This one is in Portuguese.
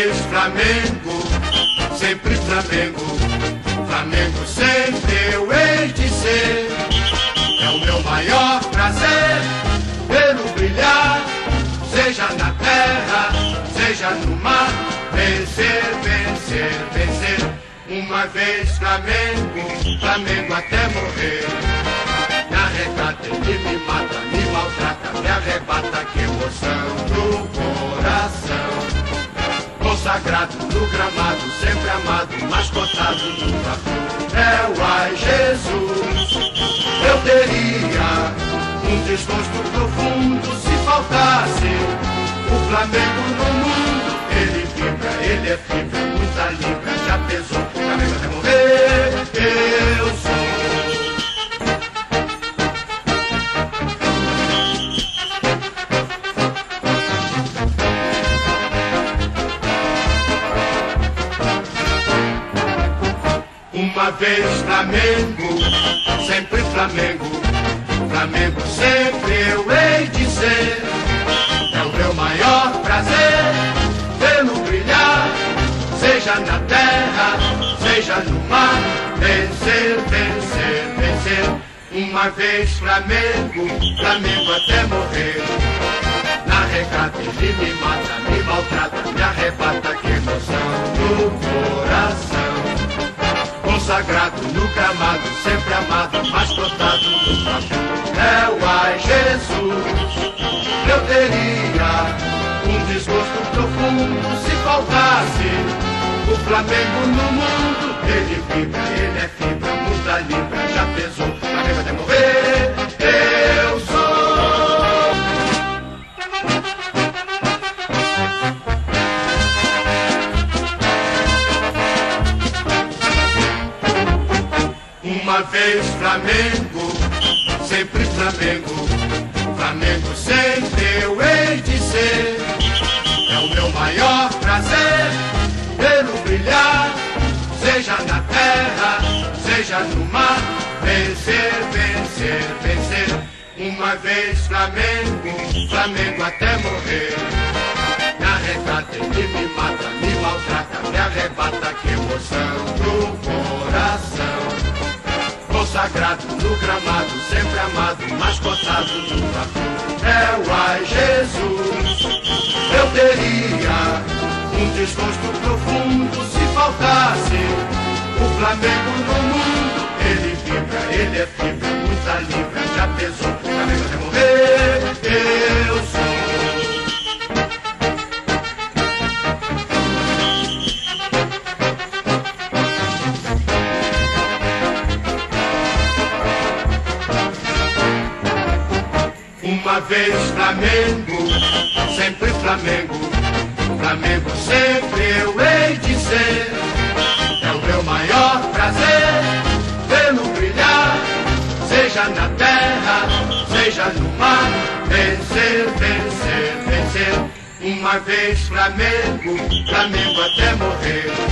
vez Flamengo, sempre Flamengo, Flamengo sempre eu hei de ser. É o meu maior prazer vê-lo brilhar, seja na terra, seja no mar. Vencer, vencer, vencer. Uma vez Flamengo, Flamengo até morrer. Me arrecata, ele me mata, me maltrata, me arrebata, que emoção no coração. Consagrado no gramado, sempre amado, mascotado no Fla-Flu. É o ai Jesus. Eu teria um desgosto profundo se faltasse o Flamengo no mundo. Ele vibra, ele é fibra, muita libra, já pesou, Flamengo até morrer. Eu sou. Uma vez Flamengo, sempre Flamengo, Flamengo sempre eu hei de ser. É o meu maior prazer vê-lo brilhar, seja na terra, seja no mar. Vencer, vencer, vencer. Uma vez Flamengo, Flamengo até morrer. Na regata ele me mata, me maltrata, me arrebata, que emoção no coração. Consagrado no gramado, sempre amado, mascotado no Fla-Flu. É o ai Jesus. Eu teria um desgosto profundo se faltasse o Flamengo no mundo. Ele vibra, ele é fibra, muda libra, já pesou, Flamengo até morrer. Eu sou. Uma vez Flamengo, sempre Flamengo, Flamengo sempre eu hei de ser. É o meu maior prazer vê-lo brilhar, seja na terra, seja no mar. Vencer, vencer, vencer. Uma vez Flamengo, Flamengo até morrer. Me arrecata, ele me mata, me maltrata, me arrebata, que emoção no coração. Consagrado no gramado, sempre amado, mascotado no Fla-Flu. É o ai Jesus. Eu teria um desgosto profundo se faltasse o Flamengo no mundo. Ele vibra, ele é fibra, muita libra, já pesou, Flamengo até morrer. Eu sou. Uma vez Flamengo, sempre Flamengo, Flamengo sempre eu hei de ser. É o meu maior prazer vê-lo brilhar, seja na terra, seja no mar. Vencer, vencer, vencer. Uma vez Flamengo, Flamengo até morrer.